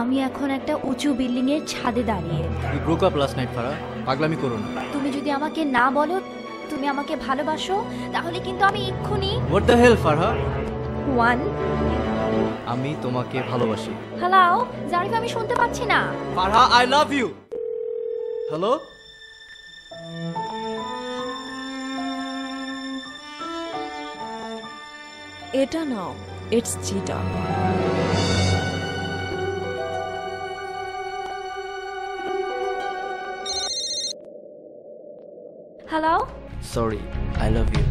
আমি এখন একটা উঁচু বিল্ডিং এর ছাদে দাঁড়িয়ে। We broke up last night, ফারা। পাগলামি করো না। তুমি যদি আমাকে না বলো তুমি আমাকে ভালোবাসো, তাহলে কিন্তু আমি এক্ষুনি। What the hell, Farha? One. আমি তোমাকে ভালোবাসি। হ্যালো জারিফ, আমি শুনতে পাচ্ছি না। Farha, I love you. Hello? এটা নাও, ইটস চিটা। Hello Sorry, I love you.